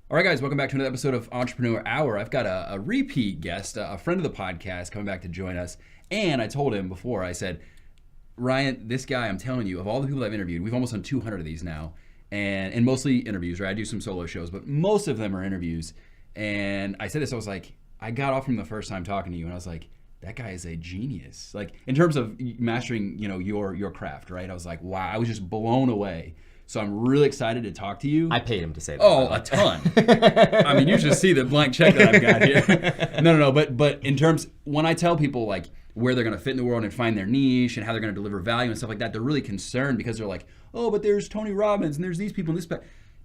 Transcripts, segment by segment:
All right, guys, welcome back to another episode of Entrepreneur Hour. I've got a repeat guest, a friend of the podcast, coming back to join us. And I told him before, I said, Ryan, this guy, I'm telling you, of all the people I've interviewed, we've almost done 200 of these now, and mostly interviews, right? I do some solo shows, but most of them are interviews. And I said this, I was like, I got off from the first time talking to you, and I was like, that guy is a genius. Like, in terms of mastering, your craft, right? I was like, wow, I was just blown away. So I'm really excited to talk to you. I paid him to say that. Oh, a ton. I mean, you should see the blank check that I've got here. No. But in terms, when I tell people like where they're going to fit in the world and find their niche and how they're going to deliver value and stuff like that, they're really concerned because they're like, oh, but there's Tony Robbins and there's these people in this.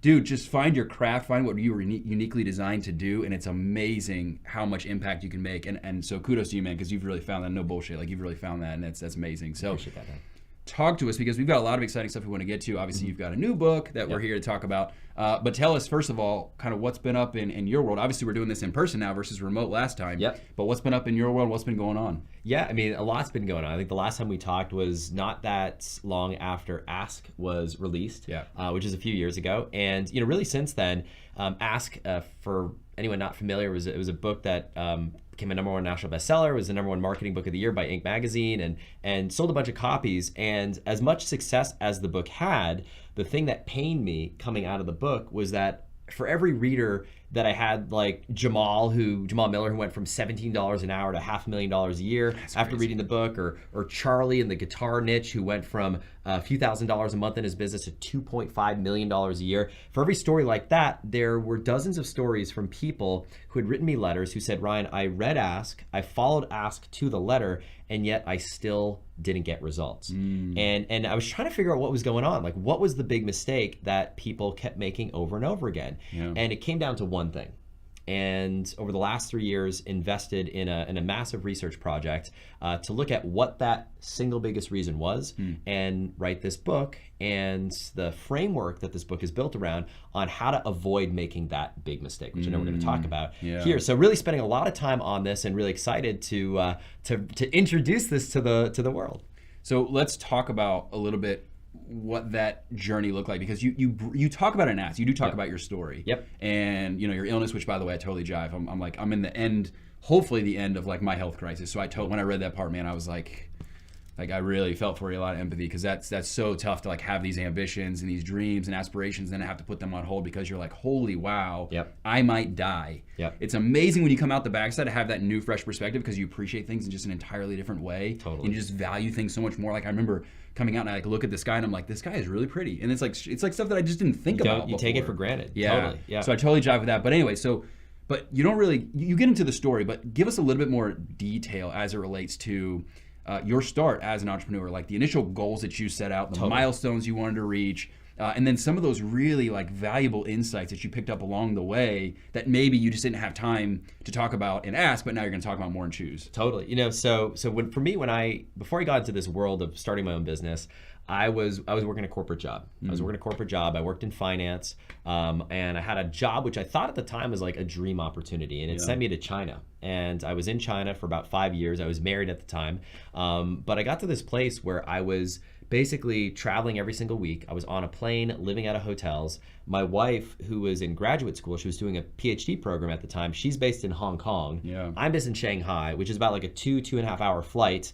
Dude, just find your craft, find what you were uniquely designed to do, and it's amazing how much impact you can make. And so kudos to you, man, because you've really found that. No bullshit. Like, you've really found that, and that's amazing. So. Appreciate that, man. Talk to us because we've got a lot of exciting stuff we want to get to. Obviously, you've got a new book that we're here to talk about. But tell us, first of all, kind of what's been up in your world. Obviously, we're doing this in person now versus remote last time. Yep. But what's been up in your world? What's been going on? Yeah, I mean, a lot's been going on. I think the last time we talked was not that long after Ask was released, which is a few years ago. And, really since then, Ask, for anyone not familiar, it was a book that became a #1 national bestseller. It was the #1 marketing book of the year by Inc. magazine and sold a bunch of copies. And as much success as the book had, the thing that pained me coming out of the book was that for every reader that I had, like Jamal Miller, who went from $17 an hour to $500,000 a year after reading the book, or Charlie in the guitar niche, who went from a few $1,000s a month in his business to $2.5 million a year. For every story like that, there were dozens of stories from people who had written me letters who said, Ryan, I read Ask, I followed Ask to the letter, and yet I still didn't get results. And I was trying to figure out what was going on. Like, what was the big mistake that people kept making over and over again? Yeah. And it came down to one thing. And over the last 3 years, invested in a massive research project to look at what that single biggest reason was and write this book and the framework that this book is built around on how to avoid making that big mistake, which I know we're going to talk about here. So really spending a lot of time on this and really excited to introduce this to the world. So let's talk about a little bit what that journey looked like, because you talk about it in Ask. You do talk about your story. Yep. And your illness, which by the way I totally jive. I'm in the end, hopefully the end of like my health crisis. So when I read that part, man, I was like I really felt for you, a lot of empathy, because that's so tough to like have these ambitions and these dreams and aspirations, and then have to put them on hold because you're like, holy wow, I might die. It's amazing when you come out the backside to have that new fresh perspective, because you appreciate things in just an entirely different way. Totally. And you just value things so much more. Like, I remember coming out and I like look at this guy and I'm like, this guy is really pretty, and it's like stuff that I just didn't think about you before. take it for granted. Yeah. Totally. Yeah. So I totally jive with that. But anyway, but you don't really, you get into the story, but give us a little bit more detail as it relates to your start as an entrepreneur, like the initial goals that you set out, the milestones you wanted to reach, and then some of those really like valuable insights that you picked up along the way that maybe you just didn't have time to talk about and Ask, but now you're going to talk about more and Choose. Totally. So before I got into this world of starting my own business, I was working a corporate job. I worked in finance, and I had a job which I thought at the time was like a dream opportunity, and it sent me to China. And I was in China for about 5 years. I was married at the time, but I got to this place where I was basically traveling every single week. I was on a plane, living out of hotels. My wife, who was in graduate school, she was doing a PhD program at the time. She's based in Hong Kong. Yeah. I'm based in Shanghai, which is about like a 2.5 hour flight,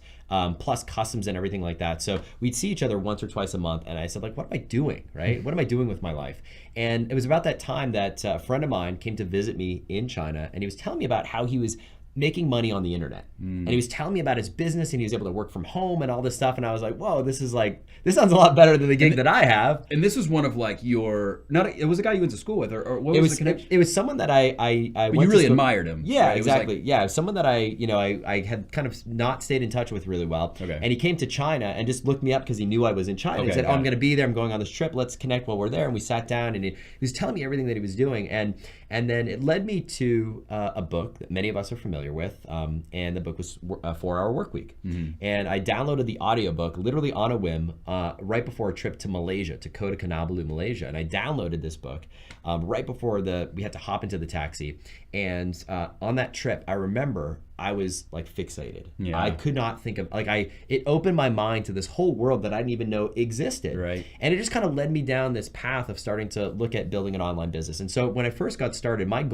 plus customs and everything like that. So we'd see each other once or twice a month. And I said, like, what am I doing, right? What am I doing with my life? And it was about that time that a friend of mine came to visit me in China, and he was telling me about how he was making money on the internet. And he was telling me about his business, and he was able to work from home and all this stuff. And I was like, whoa, this sounds a lot better than the gig that I have. And this was one of like it was a guy you went to school with, or what was the connection? It was someone that I but you really admired him. Yeah, right? Exactly. Yeah, someone that I had kind of not stayed in touch with really well. Okay. And he came to China and just looked me up because he knew I was in China. He said, I'm going to be there. I'm going on this trip. Let's connect while we're there. And we sat down, and he was telling me everything that he was doing. And then it led me to a book that many of us are familiar familiar with. And the book was a 4-Hour Workweek. And I downloaded the audiobook literally on a whim right before a trip to Malaysia, to Kota Kinabalu, Malaysia. And I downloaded this book right before we had to hop into the taxi. And on that trip, I remember I was like fixated. Yeah. I could not think of, it opened my mind to this whole world that I didn't even know existed. Right. And it just kind of led me down this path of starting to look at building an online business. And so when I first got started, my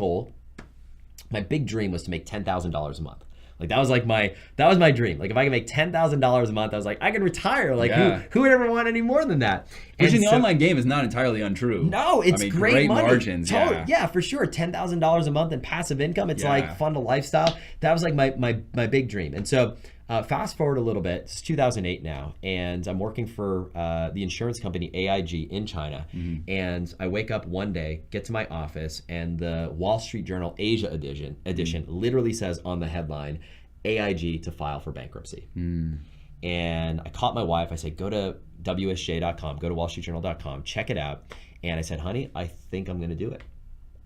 big dream was to make $10,000 a month. Like that was my dream. Like if I could make $10,000 a month, I was like, I can retire. Like who would ever want any more than that? Which in the online game is not entirely untrue. No, it's great money. Margins. Yeah, for sure. $10,000 a month in passive income. It's like fund a lifestyle. That was like my big dream. And so fast forward a little bit. It's 2008 now, and I'm working for the insurance company AIG in China. And I wake up one day, get to my office, and the Wall Street Journal Asia edition literally says on the headline, AIG to file for bankruptcy. And I caught my wife. I said, go to WSJ.com, go to WallStreetJournal.com, check it out. And I said, honey, I think I'm going to do it.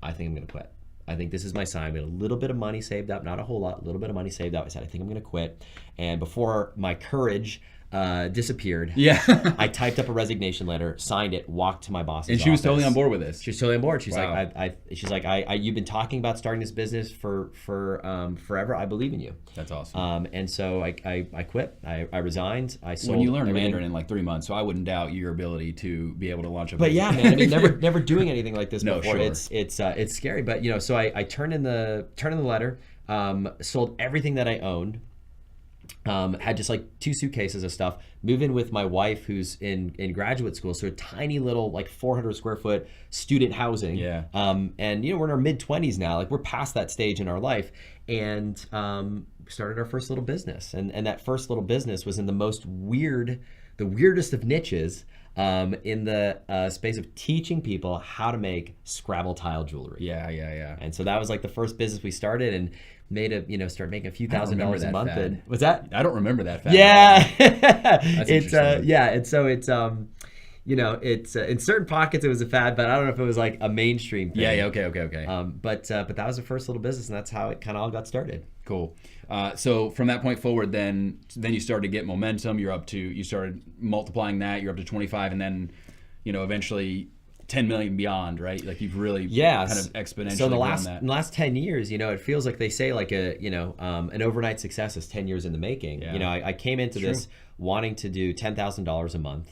I think I'm going to quit. I think this is my sign. We had a little bit of money saved up, not a whole lot, a little bit of money saved up. I said, I think I'm going to quit. And before my courage disappeared, I typed up a resignation letter, signed it, walked to my boss's office. And she was totally on board with this. She was totally on board. She's like, you've been talking about starting this business for forever. I believe in you. That's awesome. And so I quit. I resigned. I sold. When you learn Mandarin in like 3 months, so I wouldn't doubt your ability to be able to launch a business. But yeah, man, I mean, never doing anything like this before. Sure. It's scary. But so I turned in the letter, sold everything that I owned. Had just like 2 suitcases of stuff, move in with my wife who's in graduate school, so a tiny little like 400 square foot student housing. And we're in our mid-20s now, like we're past that stage in our life, and started our first little business. And that first little business was in the weirdest of niches, in the space of teaching people how to make Scrabble tile jewelry. Yeah. And so that was like the first business we started, and started making a few $1,000s a month. And what's that? I don't remember that fad. Yeah. That's interesting. And so it's it's in certain pockets it was a fad, but I don't know if it was like a mainstream thing. Yeah. Okay. But that was the first little business, and that's how it kind of all got started. Cool. So from that point forward, then you started to get momentum. You started multiplying that. You're up to 25, and then eventually 10 million beyond, right? Like you've really kind of exponentially so in the last 10 years, it feels like they say like an overnight success is 10 years in the making. I came into this wanting to do $10,000 a month.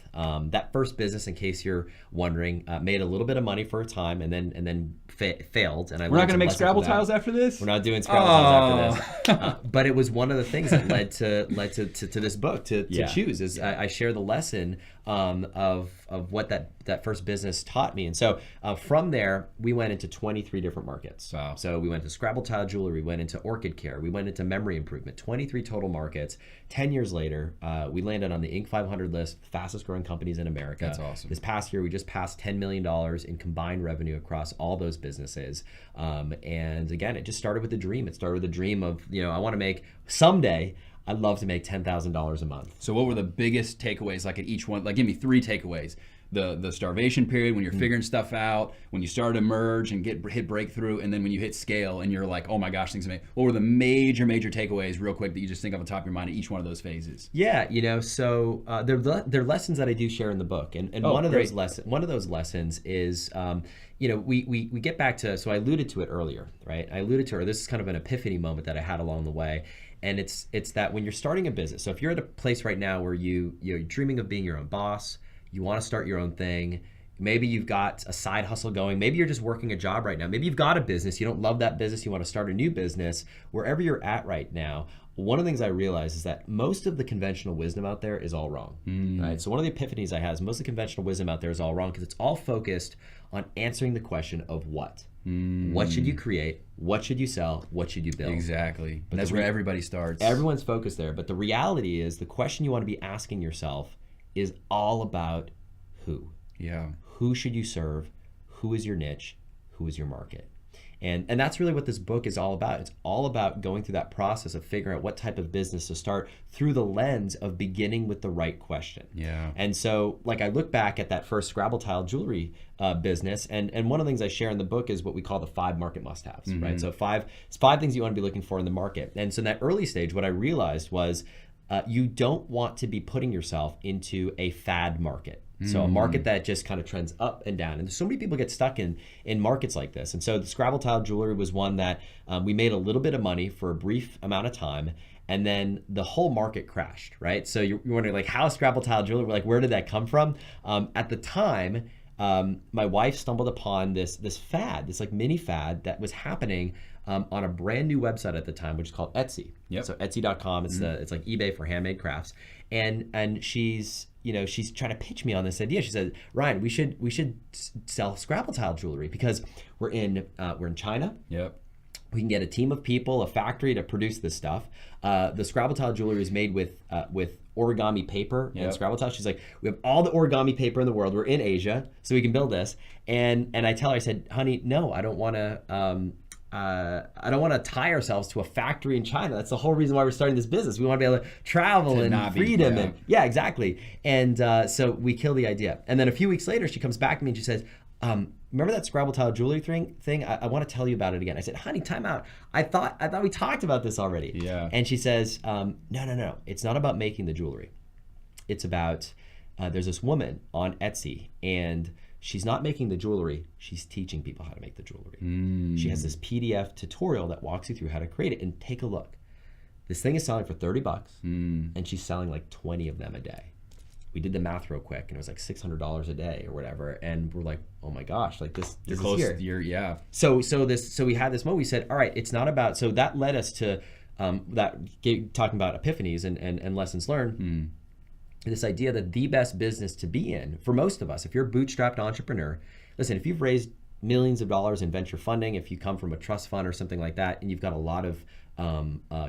That first business, in case you're wondering, made a little bit of money for a time, and then failed. And we're not going to make Scrabble tiles after this. We're not doing Scrabble tiles after this. But it was one of the things that led to this book to choose. Is I share the lesson of what that first business taught me. And so from there, we went into 23 different markets. Wow. So we went to Scrabble tile jewelry, we went into orchid care, we went into memory improvement, 23 total markets. 10 years later, we landed on the Inc. 500 list, fastest growing companies in America. That's awesome. This past year, we just passed $10 million in combined revenue across all those businesses. And again, it just started with a dream. It started with a dream of, I want to make someday, I'd love to make $10,000 a month. So what were the biggest takeaways, like at each one? Like give me 3 takeaways. The starvation period, when you're figuring stuff out, when you started to merge and hit breakthrough, and then when you hit scale and you're like, oh my gosh, things are amazing. What were the major takeaways real quick that you just think off the top of your mind at each one of those phases? Yeah, so they're lessons that I do share in the book. And one of those lessons is, we get back to, so I alluded to it earlier, right? This is kind of an epiphany moment that I had along the way. And it's that when you're starting a business, so if you're at a place right now where you're dreaming of being your own boss, you want to start your own thing, maybe you've got a side hustle going, maybe you're just working a job right now, maybe you've got a business, you don't love that business, you want to start a new business, wherever you're at right now, one of the things I realize is that most of the conventional wisdom out there is all wrong, right? So one of the epiphanies I had is most of the conventional wisdom out there is all wrong because it's all focused on answering the question of what. What should you create? What should you sell? What should you build? Exactly. But that's where everybody starts. Everyone's focused there. But the reality is the question you want to be asking yourself is all about who. Yeah. Who should you serve? Who is your niche? Who is your market? And that's really what this book is all about. It's all about going through that process of figuring out what type of business to start through the lens of beginning with the right question. Yeah. And so, like, I look back at that first Scrabble tile jewelry business, and one of the things I share in the book is what we call the 5 market must-haves, right? So it's 5 things you want to be looking for in the market. And so in that early stage, what I realized was you don't want to be putting yourself into a fad market. So a market that just kind of trends up and down. And so many people get stuck in markets like this. And so the Scrabble tile jewelry was one that we made a little bit of money for a brief amount of time, and then the whole market crashed, right? So you're wondering, like, how Scrabble tile jewelry, like, where did that come from? At the time, my wife stumbled upon this fad, this like mini fad that was happening on a brand new website at the time, which is called Etsy. So Etsy.com, it's like eBay for handmade crafts. And she's trying to pitch me on this idea. She said, Ryan, we should sell Scrabble tile jewelry because we're in China. Yep. We can get a team of people, a factory to produce this stuff. The Scrabble tile jewelry is made with origami paper and Scrabble tile. She's like, we have all the origami paper in the world. We're in Asia, so we can build this. And I tell her, I said, honey, no, I don't want to tie ourselves to a factory in China. That's the whole reason why we're starting this business. We want to be able to travel and freedom. Exactly. And so we kill the idea. And then a few weeks later, she comes back to me and she says, remember that Scrabble tile jewelry thing? I want to tell you about it again. I said, honey, time out. I thought we talked about this already. Yeah. And she says, no. It's not about making the jewelry. It's about, there's this woman on Etsy, and she's not making the jewelry, she's teaching people how to make the jewelry. She has this PDF tutorial that walks you through how to create it. And take a look. This thing is selling for $30, and she's selling like 20 of them a day. We did the math real quick, and it was like $600 a day or whatever. And we're like, oh my gosh, like this You're is close. here. So we had this moment. We said, all right, it's not about. So that led us to talking about epiphanies and lessons learned. This idea that the best business to be in for most of us, if you're a bootstrapped entrepreneur, listen, if you've raised millions of dollars in venture funding, if you come from a trust fund or something like that, and you've got a lot of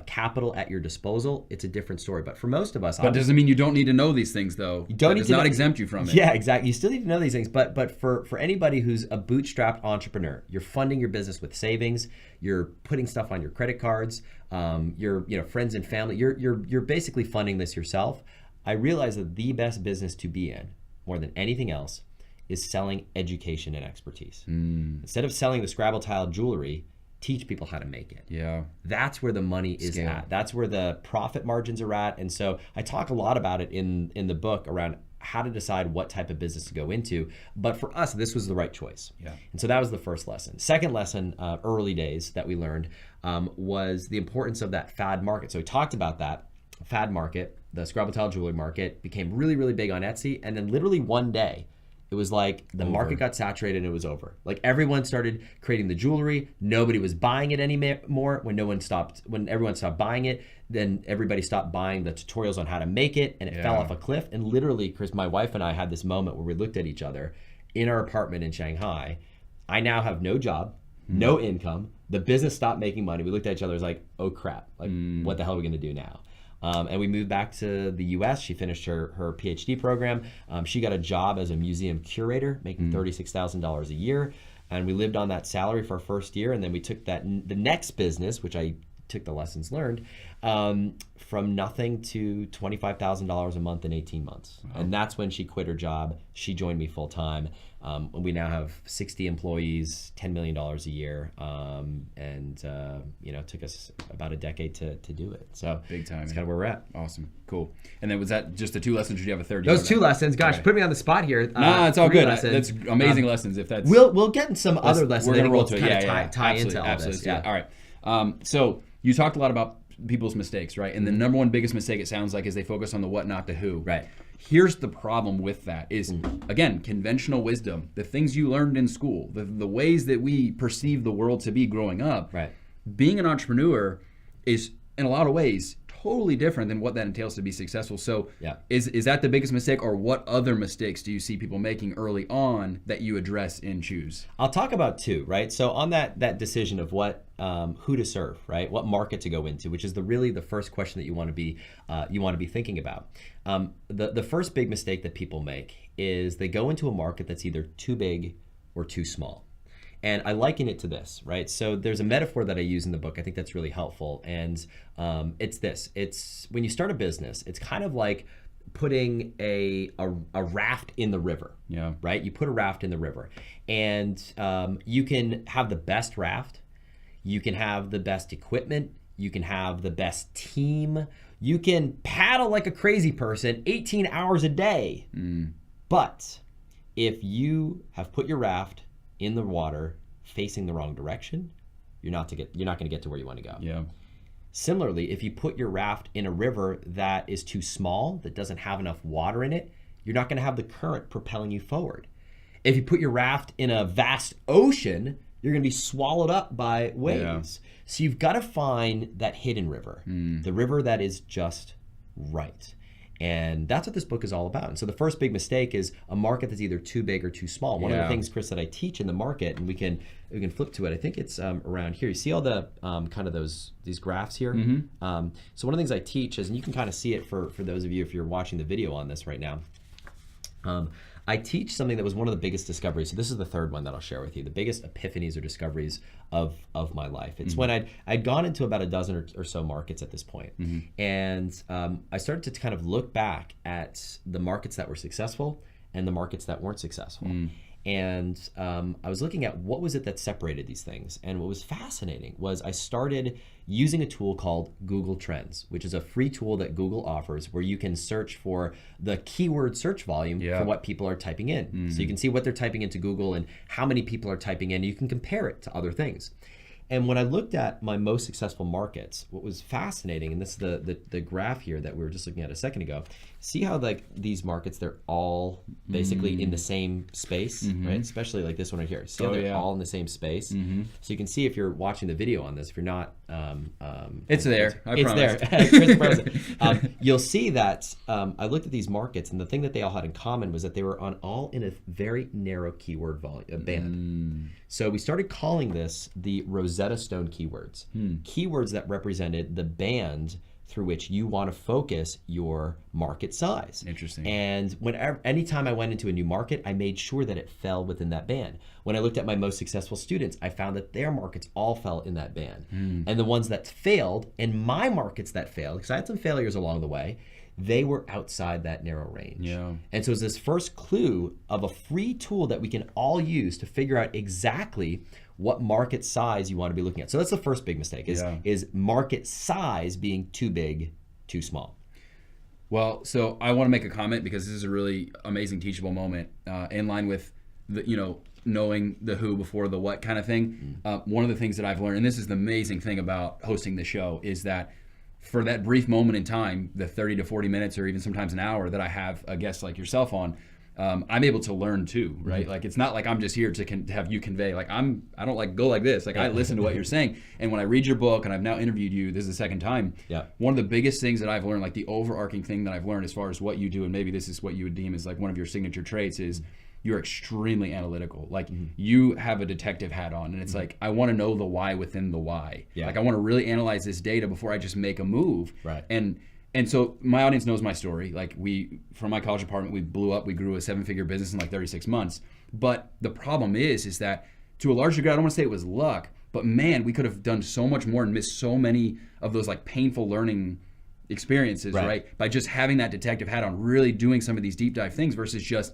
capital at your disposal, it's a different story. But for most of us, but doesn't mean you don't need to know these things, though. You don't that need does to not exempt you from it. Yeah, exactly. You still need to know these things. But for anybody who's a bootstrapped entrepreneur, you're funding your business with savings. You're putting stuff on your credit cards. Your friends and family. You're basically funding this yourself. I realize that the best business to be in, more than anything else, is selling education and expertise. Instead of selling the Scrabble tile jewelry, teach people how to make it. Yeah. That's where the money is at. That's where the profit margins are at. And so I talk a lot about it in the book around how to decide what type of business to go into. But for us, this was the right choice. Yeah. And so that was the first lesson. Second lesson, early days that we learned, was the importance of that fad market. So we talked about that fad market. The Scrabble tile jewelry market became really, really big on Etsy. And then literally one day, it was like the market got saturated and it was over. Like everyone started creating the jewelry. Nobody was buying it anymore. When everyone stopped buying it, then everybody stopped buying the tutorials on how to make it, and it fell off a cliff. And literally, Chris, my wife and I had this moment where we looked at each other in our apartment in Shanghai. I now have no job, no income. The business stopped making money. We looked at each other, it was like, oh crap, like what the hell are we gonna do now? And we moved back to the US. She finished her PhD program. She got a job as a museum curator, making $36,000 a year. And we lived on that salary for our first year. And then we took the next business, which I took the lessons learned, from nothing to $25,000 a month in 18 months. Wow. And that's when she quit her job. She joined me full time. We now have 60 employees, $10 million a year, and took us about a decade to do it. So big time. That's kind of where we're at. Awesome, cool. And then was that just the 2 lessons? Or did you have a third? Those 2 lessons. Gosh, put me on the spot here. No, it's all good. Lessons. That's amazing lessons. If that's we'll get in some other lessons. We're gonna roll to it. Yeah, tie into all this. Yeah. All right. So you talked a lot about people's mistakes, right? And the number one biggest mistake, it sounds like, is they focus on the what, not the who. Right. Here's the problem with that is, again, conventional wisdom, the things you learned in school, the ways that we perceive the world to be growing up. Right. Being an entrepreneur is, in a lot of ways, totally different than what that entails to be successful. So is that the biggest mistake, or what other mistakes do you see people making early on that you address in Choose? I'll talk about 2, right? So on that decision of what who to serve, right? What market to go into, which is really the first question that you want to be thinking about. The first big mistake that people make is they go into a market that's either too big or too small. And I liken it to this, right? So there's a metaphor that I use in the book. I think that's really helpful. And it's this. It's when you start a business, it's kind of like putting a raft in the river, right? You put a raft in the river, and you can have the best raft, you can have the best equipment, you can have the best team, you can paddle like a crazy person 18 hours a day. But if you have put your raft in the water facing the wrong direction, you're not going to get to where you want to go. Similarly, if you put your raft in a river that is too small, that doesn't have enough water in it, you're not going to have the current propelling you forward. If you put your raft in a vast ocean, you're going to be swallowed up by waves. So you've got to find that hidden river, the river that is just right. And that's what this book is all about. And so the first big mistake is a market that's either too big or too small. One of the things, Chris, that I teach in the market, and we can flip to it. I think it's around here. You see all the kind of these graphs here? So one of the things I teach is, and you can kind of see it for those of you if you're watching the video on this right now. I teach something that was one of the biggest discoveries. So this is the third one that I'll share with you. The biggest epiphanies or discoveries of my life. It's when I'd gone into about a dozen or so markets at this point. And I started to kind of look back at the markets that were successful and the markets that weren't successful. And I was looking at what was it that separated these things. And what was fascinating was I started using a tool called Google Trends, which is a free tool that Google offers where you can search for the keyword search volume for what people are typing in. So you can see what they're typing into Google and how many people are typing in. You can compare it to other things. And when I looked at my most successful markets, what was fascinating, and this is the graph here that we were just looking at a second ago, see how like these markets, they're all basically in the same space, right? Especially like this one right here. See how they're all in the same space? So you can see if you're watching the video on this, if you're not... it's there, I promise. It's there. You'll see that I looked at these markets, and the thing that they all had in common was that they were all in a very narrow keyword band. So we started calling this the Rosetta Stone keywords. Keywords that represented the band through which you want to focus your market size. Interesting. And anytime I went into a new market, I made sure that it fell within that band. When I looked at my most successful students, I found that their markets all fell in that band. And the ones that failed, and my markets that failed, because I had some failures along the way, they were outside that narrow range. And so it's this first clue of a free tool that we can all use to figure out exactly what market size you want to be looking at. So that's the first big mistake, is market size being too big, too small. Well, so I want to make a comment because this is a really amazing teachable moment in line with the, knowing the who before the what kind of thing. One of the things that I've learned, and this is the amazing thing about hosting the show, is that for that brief moment in time, the 30 to 40 minutes or even sometimes an hour that I have a guest like yourself on, I'm able to learn too, right? Like it's not like I'm just here to have you convey. Like I don't like go like this. Like I listen to what you're saying, and when I read your book, and I've now interviewed you, this is the second time. One of the biggest things that I've learned, like the overarching thing that I've learned as far as what you do, and maybe this is what you would deem as like one of your signature traits, is you're extremely analytical. Like you have a detective hat on, and it's like I want to know the why within the why. Like I want to really analyze this data before I just make a move. And so my audience knows my story. Like from my college apartment, we blew up. We grew a 7-figure business in like 36 months. But the problem is that to a large degree, I don't want to say it was luck, but man, we could have done so much more and missed so many of those like painful learning experiences, right? By just having that detective hat on, really doing some of these deep dive things versus just,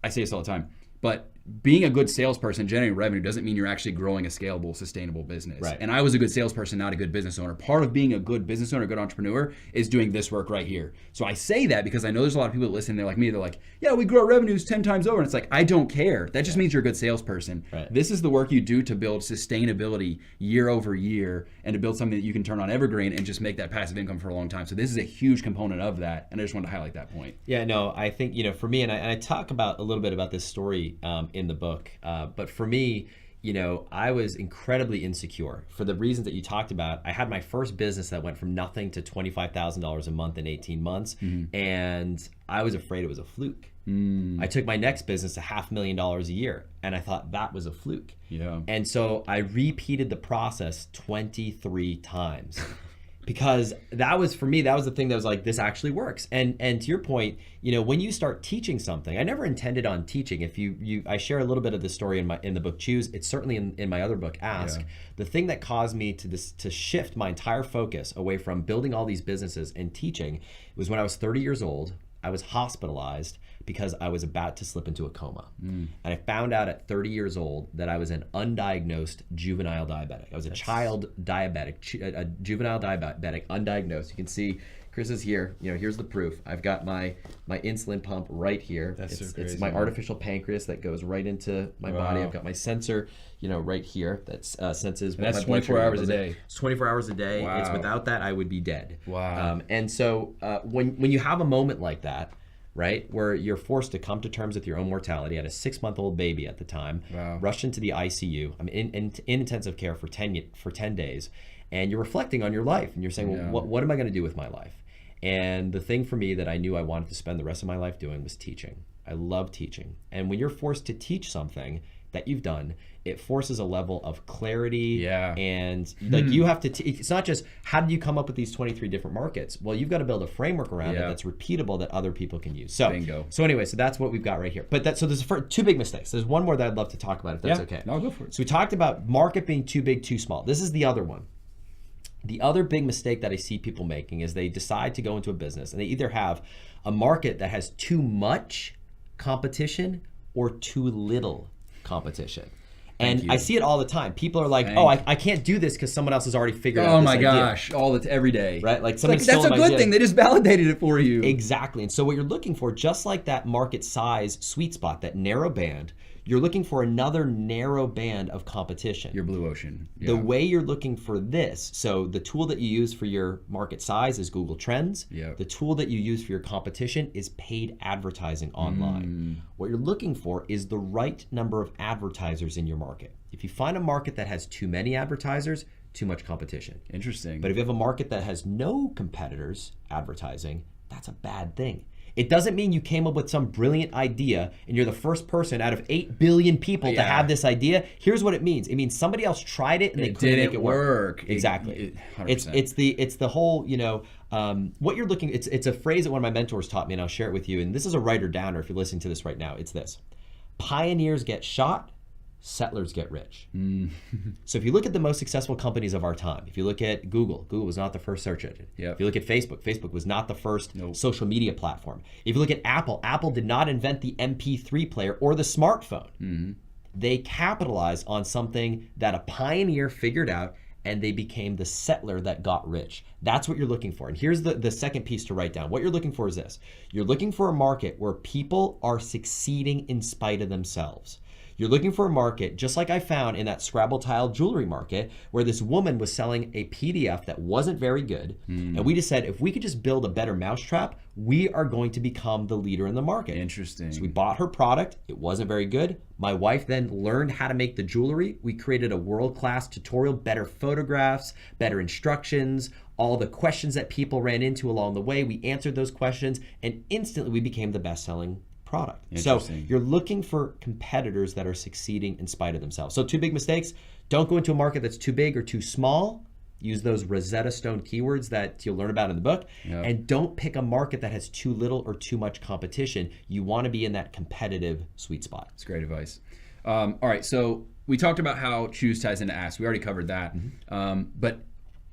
I say this all the time, but being a good salesperson generating revenue doesn't mean you're actually growing a scalable, sustainable business. And I was a good salesperson, not a good business owner. Part of being a good business owner, a good entrepreneur, is doing this work right here. So I say that because I know there's a lot of people that listen, they're like me, they're like, yeah, we grow our revenues 10 times over. And it's like, I don't care. That just means you're a good salesperson. This is the work you do to build sustainability year over year and to build something that you can turn on Evergreen and just make that passive income for a long time. So this is a huge component of that. And I just wanted to highlight that point. Yeah, no, I think, for me, and I talk about a little bit about this story in the book, but for me, I was incredibly insecure for the reasons that you talked about. I had my first business that went from nothing to $25,000 a month in 18 months, and I was afraid it was a fluke. I took my next business to $500,000 a year, and I thought that was a fluke. And so I repeated the process 23 times. because that was, for me, that was the thing that was like, this actually works. And to your point, you know, when you start teaching something, I never intended on teaching. If I share a little bit of the story in the book Choose. It's certainly in my other book Ask. Yeah. The thing that caused me to shift my entire focus away from building all these businesses and teaching was when I was 30 years old. I was hospitalized because I was about to slip into a coma. And I found out at 30 years old that I was an undiagnosed juvenile diabetic. I was a child diabetic, a juvenile diabetic, undiagnosed. You can see Chris is here. You know, here's the proof. I've got my insulin pump right here. It's my artificial pancreas that goes right into my body. I've got my sensor, you know, right here that senses. And that's 24 hours a day. It's 24 hours a day. Wow. It's without that, I would be dead. Wow. And so when you have a moment like that, right, where you're forced to come to terms with your own mortality. I had a 6-month-old baby at the time, rushed into the ICU. I'm in intensive care for 10 days, and you're reflecting on your life, and you're saying, well, what am I going to do with my life? And the thing for me that I knew I wanted to spend the rest of my life doing was teaching. I love teaching. And when you're forced to teach something that you've done, it forces a level of clarity. And like you have to, it's not just how did you come up with these 23 different markets? Well, you've got to build a framework around it that's repeatable that other people can use. So, Bingo. So anyway, so that's what we've got right here. But so there's two big mistakes. There's one more that I'd love to talk about if that's okay. No, go for it. So we talked about market being too big, too small. This is the other one. The other big mistake that I see people making is they decide to go into a business and they either have a market that has too much competition or too little competition. And I see it all the time. People are like, oh, I can't do this because someone else has already figured out this idea. Oh my gosh, every day. Right? Like that's a good thing. They just validated it for you. Exactly. And so what you're looking for, just like that market size sweet spot, that narrow band, you're looking for another narrow band of competition. Your blue ocean. Yeah. The way you're looking for this, so the tool that you use for your market size is Google Trends. The tool that you use for your competition is paid advertising online. What you're looking for is the right number of advertisers in your market. If you find a market that has too many advertisers, too much competition. Interesting. But if you have a market that has no competitors advertising, that's a bad thing. It doesn't mean you came up with some brilliant idea and you're the first person out of 8 billion people to have this idea. Here's what it means. It means somebody else tried it and they couldn't make it work. Exactly. It's the whole, you know, what you're looking, it's a phrase that one of my mentors taught me, and I'll share it with you. And this is a writer downer if you're listening to this right now. It's this: pioneers get shot, settlers get rich. So if you look at the most successful companies of our time, if you look at Google was not the first search engine. If you look at Facebook was not the first social media platform. If you look at Apple did not invent the MP3 player or the smartphone. They capitalized on something that a pioneer figured out, and they became the settler that got rich. That's what you're looking for. And here's the second piece to write down. What you're looking for is this: you're looking for a market where people are succeeding in spite of themselves. You're looking for a market, just like I found in that Scrabble tile jewelry market, where this woman was selling a PDF that wasn't very good. And we just said, if we could just build a better mousetrap, we are going to become the leader in the market. Interesting. So we bought her product. It wasn't very good. My wife then learned how to make the jewelry. We created a world-class tutorial, better photographs, better instructions, all the questions that people ran into along the way. We answered those questions, and instantly we became the best-selling product. So you're looking for competitors that are succeeding in spite of themselves. So two big mistakes: don't go into a market that's too big or too small. Use those Rosetta Stone keywords that you'll learn about in the book. And don't pick a market that has too little or too much competition. You want to be in that competitive sweet spot. That's great advice. All right, so we talked about how Choose ties into Ask. We already covered that. But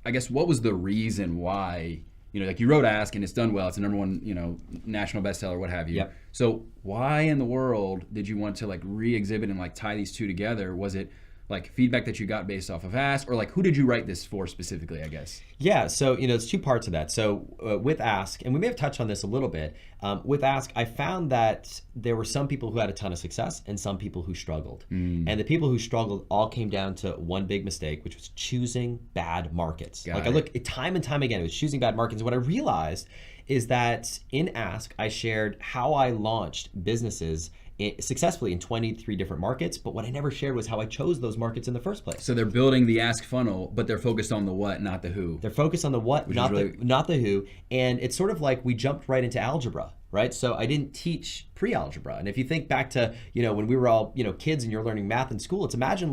I guess what was the reason why, you know, like you wrote Ask and it's done well. It's a #1, you know, national bestseller, what have you. So why in the world did you want to like re-exhibit and like tie these two together? Was it like feedback that you got based off of Ask, or like who did you write this for specifically, I guess? Yeah, so you know, there's two parts of that. So with Ask, and we may have touched on this a little bit, with Ask, I found that there were some people who had a ton of success and some people who struggled. And the people who struggled all came down to one big mistake, which was choosing bad markets. I look time and time again, it was choosing bad markets. And what I realized is that in Ask, I shared how I launched businesses successfully in 23 different markets, but what I never shared was how I chose those markets in the first place. So they're building the Ask funnel, but they're focused on the what, not the who. They're focused on the what, not the who. And it's sort of like we jumped right into algebra, right? So I didn't teach pre-algebra. And if you think back to, when we were all, kids and you're learning math in school, it's imagine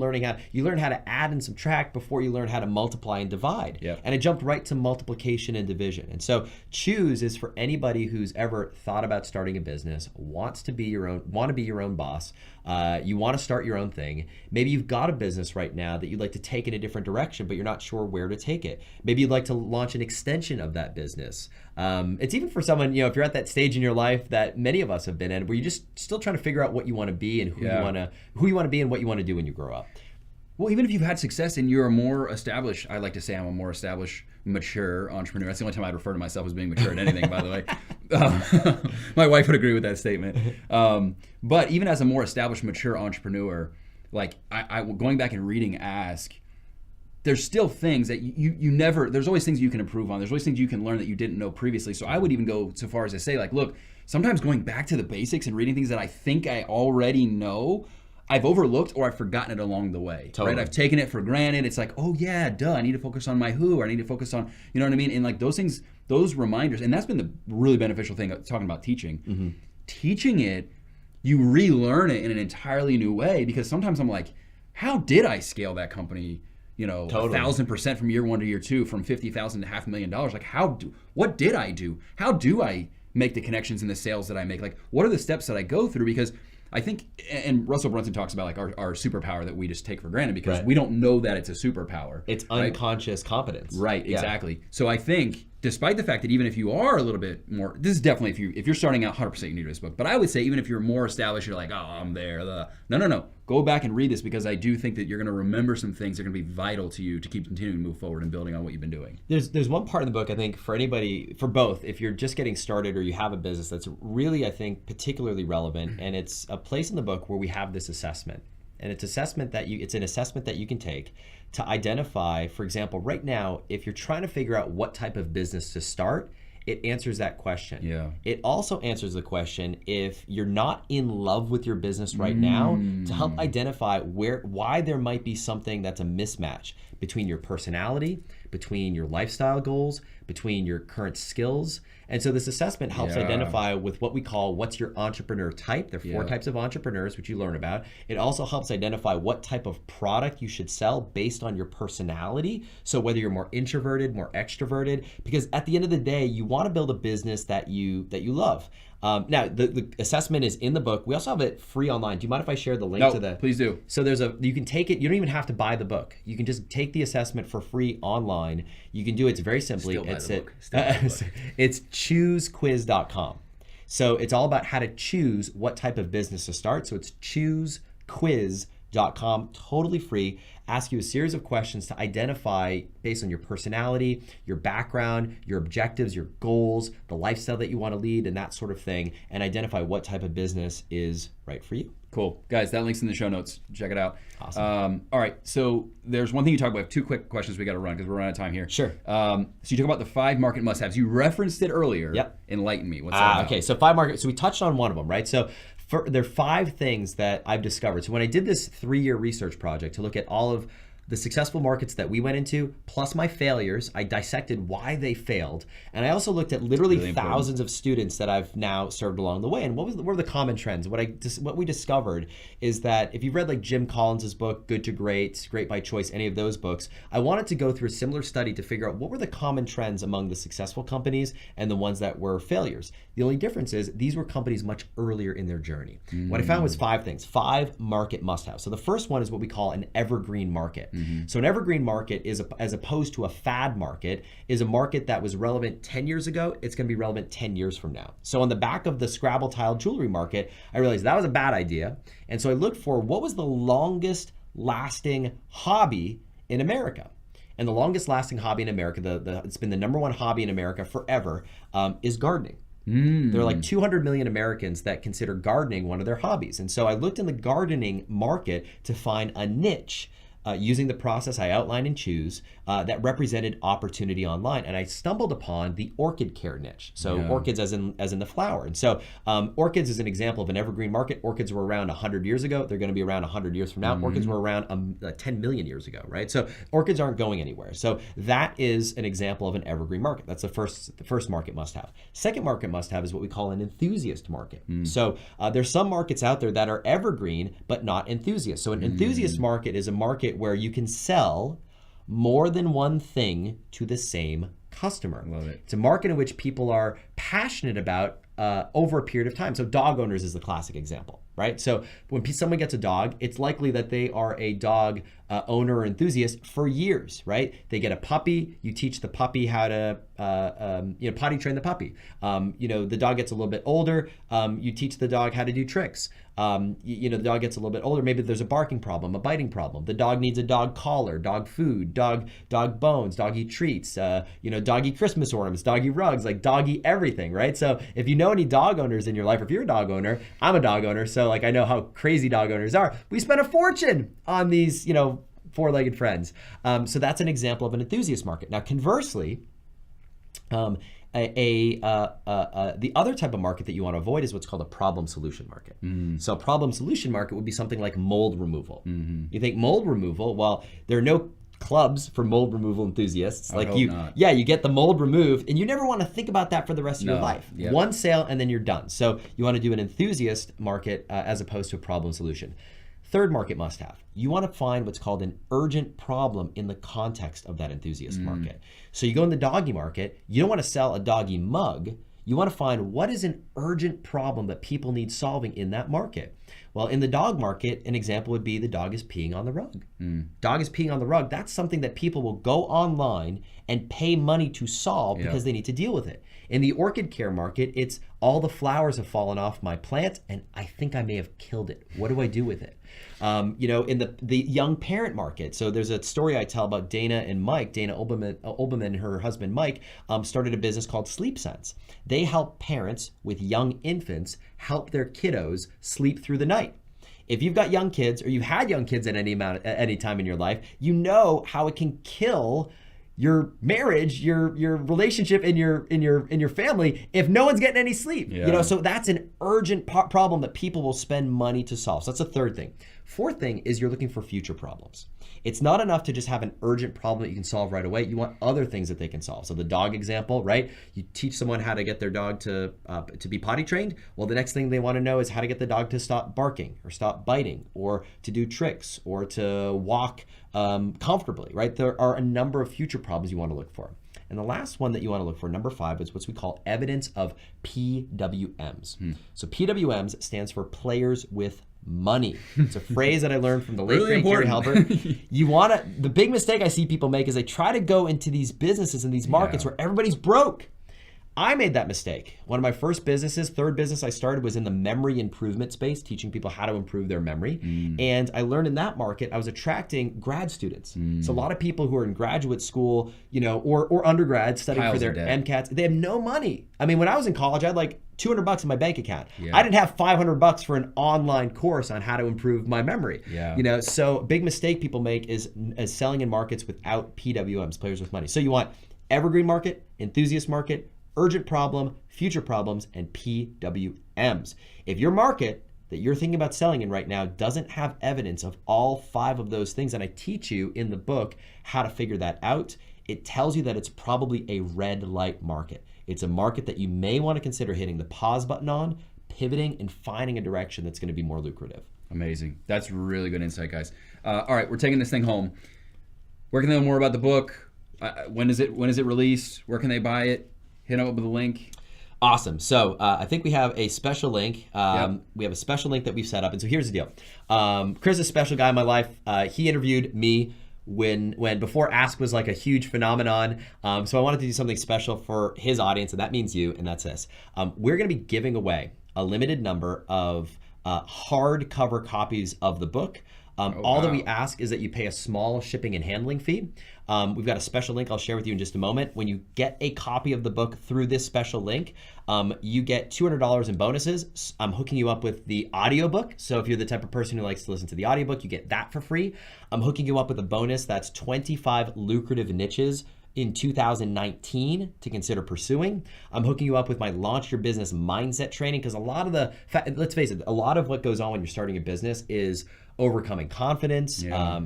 you learn how to add and subtract before you learn how to multiply and divide. Yep. And it jumped right to multiplication and division. And so choose is for anybody who's ever thought about starting a business, want to be your own boss. You want to start your own thing. Maybe you've got a business right now that you'd like to take in a different direction, but you're not sure where to take it. Maybe you'd like to launch an extension of that business. It's even for someone, if you're at that stage in your life that many of us have been in, where you're just still trying to figure out what you want to be and who you want to be and what you want to do when you grow up. Well, even if you've had success and you're a more established, I like to say I'm a more established, mature entrepreneur. That's the only time I'd refer to myself as being mature in anything, by the way. My wife would agree with that statement. But even as a more established, mature entrepreneur, like I going back and reading Ask, there's still things that you never, there's always things you can improve on. There's always things you can learn that you didn't know previously. So I would even go so far as to say, like, look, sometimes going back to the basics and reading things that I think I already know, I've overlooked or I've forgotten it along the way. Totally. Right? I've taken it for granted. It's like, oh yeah, duh, I need to focus on my who, or I need to focus on, you know what I mean? And like those things, those reminders, and that's been the really beneficial thing, talking about teaching. Mm-hmm. Teaching it, you relearn it in an entirely new way, because sometimes I'm like, how did I scale that company, Totally. 1,000% from year one to year two, from $50,000 to $500,000? Like what did I do? How do I make the connections and the sales that I make? Like, what are the steps that I go through? Because I think, and Russell Brunson talks about like our superpower that we just take for granted because we don't know that it's a superpower. It's unconscious competence. Right, exactly. So I think, despite the fact that even if you are a little bit more, this is definitely if you're starting out 100% you need this book, but I would say even if you're more established, you're like, oh, I'm there. No. Go back and read this, because I do think that you're going to remember some things that are going to be vital to you to keep continuing to move forward and building on what you've been doing. There's one part in the book, I think, for anybody, for both, if you're just getting started or you have a business, that's really, I think, particularly relevant. And it's a place in the book where we have this assessment. And it's an assessment that you can take to identify, for example, right now, if you're trying to figure out what type of business to start, it answers that question. Yeah. It also answers the question if you're not in love with your business right now, to help identify why there might be something that's a mismatch between your personality, between your lifestyle goals, between your current skills. And so this assessment helps identify with what we call what's your entrepreneur type. There are 4 types of entrepreneurs, which you learn about. It also helps identify what type of product you should sell based on your personality. So whether you're more introverted, more extroverted, because at the end of the day, you want to build a business that you love. Now, the assessment is in the book. We also have it free online. Do you mind if I share the link to the? Please do. So you can take it. You don't even have to buy the book. You can just take the assessment for free online. You can do it very simply. It's choosequiz.com. So it's all about how to choose what type of business to start. So it's choosequiz.com, totally free. Ask you a series of questions to identify, based on your personality, your background, your objectives, your goals, the lifestyle that you want to lead, and that sort of thing, and identify what type of business is right for you. Cool. Guys, that link's in the show notes. Check it out. Awesome. All right, so there's one thing you talk about. 2 quick questions we got to run because we're running out of time here. Sure. So you talk about the 5 market must-haves. You referenced it earlier. Yep. Enlighten me. What's that about? Okay, so 5 markets. So we touched on one of them, right? So there are 5 things that I've discovered. So when I did this 3-year research project to look at all of the successful markets that we went into, plus my failures, I dissected why they failed. And I also looked at literally thousands of students that I've now served along the way. And what were the common trends? What we discovered is that if you've read like Jim Collins's book, Good to Great, Great by Choice, any of those books, I wanted to go through a similar study to figure out what were the common trends among the successful companies and the ones that were failures. The only difference is these were companies much earlier in their journey. What I found was 5 things, 5 market must-haves. So the first one is what we call an evergreen market. So an evergreen market is, as opposed to a fad market, is a market that was relevant 10 years ago. It's going to be relevant 10 years from now. So on the back of the Scrabble tile jewelry market, I realized that was a bad idea. And so I looked for what was the longest lasting hobby in America. And the longest lasting hobby in America, it's been the #1 hobby in America forever, is gardening. There are like 200 million Americans that consider gardening one of their hobbies. And so I looked in the gardening market to find a niche using the process I outlined in Choose that represented opportunity online. And I stumbled upon the orchid care niche. So orchids as in the flower. And so orchids is an example of an evergreen market. Orchids were around 100 years ago. They're going to be around 100 years from now. Orchids were around 10 million years ago, right? So orchids aren't going anywhere. So that is an example of an evergreen market. That's the first market must have. Second market must have is what we call an enthusiast market. So there's some markets out there that are evergreen but not enthusiast. So an enthusiast market is a market where you can sell more than one thing to the same customer. Love it. It's a market in which people are passionate about over a period of time. So dog owners is the classic example, right? So when someone gets a dog, it's likely that they are a dog owner or enthusiast for years, right? They get a puppy, you teach the puppy how to potty train the puppy. The dog gets a little bit older, you teach the dog how to do tricks. The dog gets a little bit older, maybe there's a barking problem, a biting problem. The dog needs a dog collar, dog food, dog bones, doggy treats, doggy Christmas ornaments, doggy rugs, like doggy everything, right? So if you know any dog owners in your life, or if you're a dog owner, I'm a dog owner, so like I know how crazy dog owners are. We spend a fortune on these, four-legged friends. So that's an example of an enthusiast market. Now, conversely, the other type of market that you want to avoid is what's called a problem solution market. So a problem solution market would be something like mold removal. You think mold removal, well, there are no clubs for mold removal enthusiasts. You get the mold removed and you never want to think about that for the rest of your life. Yep. One sale and then you're done. So you want to do an enthusiast market as opposed to a problem solution. Third market must have. You want to find what's called an urgent problem in the context of that enthusiast market. So you go in the doggy market, you don't want to sell a doggy mug. You want to find what is an urgent problem that people need solving in that market. Well, in the dog market, an example would be the dog is peeing on the rug. Dog is peeing on the rug. That's something that people will go online and pay money to solve because they need to deal with it. In the orchid care market, it's all the flowers have fallen off my plant and I think I may have killed it. What do I do with it? In the young parent market, so there's a story I tell about Dana and Mike. Dana Olbermann and her husband Mike started a business called Sleep Sense. They help parents with young infants help their kiddos sleep through the night. If you've got young kids or you've had young kids at any time in your life, you know how it can kill your marriage, your relationship in your family if no one's getting any sleep. So that's an urgent problem that people will spend money to solve. So that's the third thing. Fourth thing is you're looking for future problems. It's not enough to just have an urgent problem that you can solve right away. You want other things that they can solve. So the dog example, right? You teach someone how to get their dog to be potty trained. Well, the next thing they want to know is how to get the dog to stop barking or stop biting or to do tricks or to walk comfortably, right? There are a number of future problems you want to look for. And the last one that you want to look for, number 5, is what we call evidence of PWMs. So PWMs stands for players with money. It's a phrase that I learned from the late great Gary Halbert. The big mistake I see people make is they try to go into these businesses and these markets where everybody's broke. I made that mistake. One of my first businesses, third business I started, was in the memory improvement space, teaching people how to improve their memory. And I learned in that market, I was attracting grad students. So a lot of people who are in graduate school, or undergrad studying for their MCATs, they have no money. I mean, when I was in college, I had like $200 in my bank account. I didn't have $500 for an online course on how to improve my memory. So big mistake people make is selling in markets without PWMs, players with money. So you want evergreen market, enthusiast market, urgent problem, future problems, and PWMs. If your market that you're thinking about selling in right now doesn't have evidence of all 5 of those things, and I teach you in the book how to figure that out, it tells you that it's probably a red light market. It's a market that you may want to consider hitting the pause button on, pivoting, and finding a direction that's going to be more lucrative. Amazing. That's really good insight, guys. All right, we're taking this thing home. Where can they know more about the book? When is it released? Where can they buy it? Hit them up with a link. Awesome. So I think we have a special link. We have a special link that we've set up. And so here's the deal. Chris is a special guy in my life. He interviewed me when before Ask was like a huge phenomenon. So I wanted to do something special for his audience, and that means you, and that's this. We're going to be giving away a limited number of hardcover copies of the book All that we ask is that you pay a small shipping and handling fee. We've got a special link I'll share with you in just a moment. When you get a copy of the book through this special link, you get $200 in bonuses. I'm hooking you up with the audiobook. So if you're the type of person who likes to listen to the audiobook, you get that for free. I'm hooking you up with a bonus that's 25 lucrative niches in 2019 to consider pursuing. I'm hooking you up with my Launch Your Business Mindset training, because a lot of let's face it, a lot of what goes on when you're starting a business is overcoming confidence,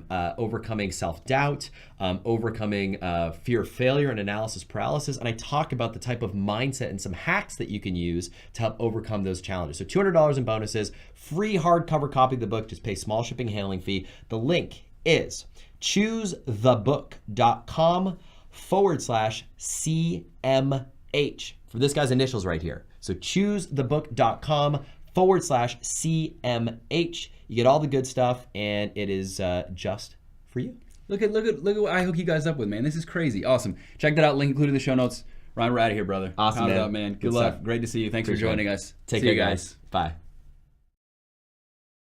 overcoming self-doubt, overcoming fear of failure and analysis paralysis. And I talk about the type of mindset and some hacks that you can use to help overcome those challenges. So $200 in bonuses, free hardcover copy of the book, just pay small shipping handling fee. The link is choosethebook.com/CMH for this guy's initials right here. So choosethebook.com/CMH. You get all the good stuff, and it is just for you. Look at what I hook you guys up with, man. This is crazy. Awesome. Check that out. Link included in the show notes. Ryan, we're out of here, brother. Awesome, man. Good luck. Great to see you. Thanks for joining us. Take care, guys. Bye.